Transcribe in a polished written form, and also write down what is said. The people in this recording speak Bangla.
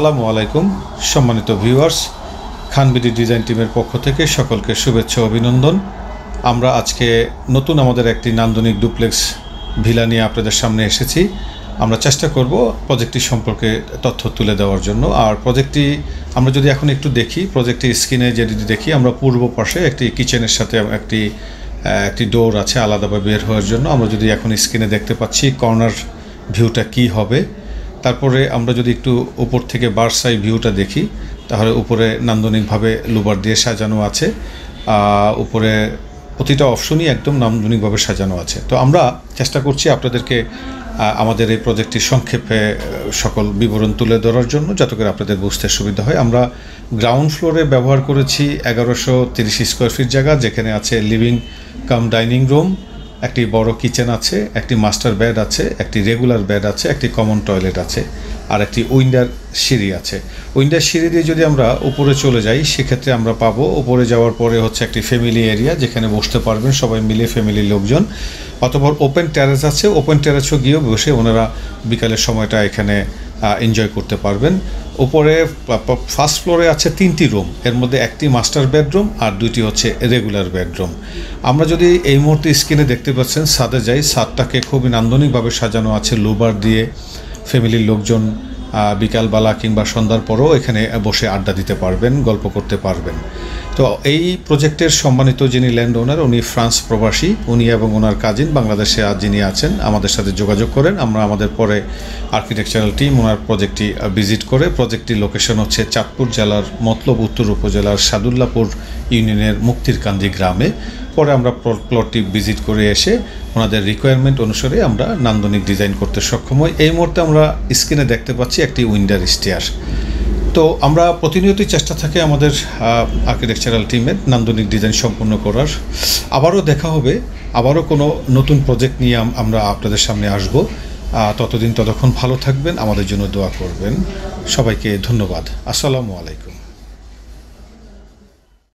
আসসালামু আলাইকুম সম্মানিত ভিউয়ার্স, খানবিডি ডিজাইন টিমের পক্ষ থেকে সকলকে শুভেচ্ছা ও অভিনন্দন। আমরা আজকে নতুন আমাদের একটি নান্দনিক ডুপ্লেক্স ভিলা নিয়ে আপনাদের সামনে এসেছি। আমরা চেষ্টা করব প্রজেক্টটি সম্পর্কে তথ্য তুলে দেওয়ার জন্য। আর প্রজেক্টটি আমরা যদি এখন একটু দেখি, প্রজেক্টটি স্ক্রিনে যদি দেখি, আমরা পূর্ব পাশে একটি কিচেনের সাথে একটি ডোর আছে আলাদাভাবে বের হওয়ার জন্য। আমরা যদি এখন স্ক্রিনে দেখতে পাচ্ছি কর্নার ভিউটা কি হবে। তারপরে আমরা যদি একটু উপর থেকে বার্সাই ভিউটা দেখি, তাহলে উপরে নান্দনিকভাবে লুবার দিয়ে সাজানো আছে। উপরে প্রতিটা অপশনই একদম নান্দনিকভাবে সাজানো আছে। তো আমরা চেষ্টা করছি আপনাদেরকে আমাদের এই প্রজেক্টটির সংক্ষেপে সকল বিবরণ তুলে ধরার জন্য, যাতে করে আপনাদের বুঝতে সুবিধা হয়। আমরা গ্রাউন্ড ফ্লোরে ব্যবহার করেছি 1130 স্কোয়ার ফিট জায়গা, যেখানে আছে লিভিং কাম ডাইনিং রুম, একটি বড় কিচেন আছে, একটি মাস্টার বেড আছে, একটি রেগুলার বেড আছে, একটি কমন টয়লেট আছে, আর একটি উইন্ডার সিঁড়ি আছে। উইন্ডার সিঁড়ি দিয়ে যদি আমরা উপরে চলে যাই, সেক্ষেত্রে আমরা পাবো উপরে যাওয়ার পরে হচ্ছে একটি ফ্যামিলি এরিয়া, যেখানে বসতে পারবেন সবাই মিলে, ফ্যামিলির লোকজন। অথবা ওপেন টেরেস আছে, ওপেন টেরেসও গিয়েও বসে ওনারা বিকালের সময়টা এখানে এনজয় করতে পারবেন। উপরে ফার্স্ট ফ্লোরে আছে 3টি রুম, এর মধ্যে একটি মাস্টার বেডরুম আর 2টি হচ্ছে রেগুলার বেডরুম। আমরা যদি এই মুহূর্তে স্ক্রিনে দেখতে পাচ্ছেন ছাদে যাই, ছাদটাকে খুবই নান্দনিকভাবে সাজানো আছে লুবার দিয়ে। ফ্যামিলির লোকজন বিকালবেলা কিংবা সন্ধ্যার পরও এখানে বসে আড্ডা দিতে পারবেন, গল্প করতে পারবেন। তো এই প্রজেক্টের সম্মানিত যিনি ল্যান্ড ওনার, উনি ফ্রান্স প্রবাসী। উনি এবং ওনার কাজিন বাংলাদেশে যিনি আছেন, আমাদের সাথে যোগাযোগ করেন। আমরা আমাদের পরে আর্কিটেকচারাল টিম ওনার প্রজেক্টটি ভিজিট করে, প্রজেক্টটির লোকেশন হচ্ছে চাঁদপুর জেলার মতলব উত্তর উপজেলার সাদুল্লাপুর ইউনিয়নের মুক্তিরকান্দি গ্রামে। পরে আমরা প্লটটি ভিজিট করে এসে ওনাদের রিকোয়ারমেন্ট অনুসারে আমরা নান্দনিক ডিজাইন করতে সক্ষম হই। এই মুহূর্তে আমরা স্ক্রিনে দেখতে পাচ্ছি একটি উইন্ডার স্টেয়ার। তো আমরা প্রতিনিয়তই চেষ্টা থাকে আমাদের আর্কিটেকচারাল টিমের নান্দনিক ডিজাইন সম্পূর্ণ করার। আবারও দেখা হবে, আবারও কোনো নতুন প্রজেক্ট নিয়ে আমরা আপনাদের সামনে আসব। ততক্ষণ ভালো থাকবেন, আমাদের জন্য দোয়া করবেন। সবাইকে ধন্যবাদ। আসসালামু আলাইকুম।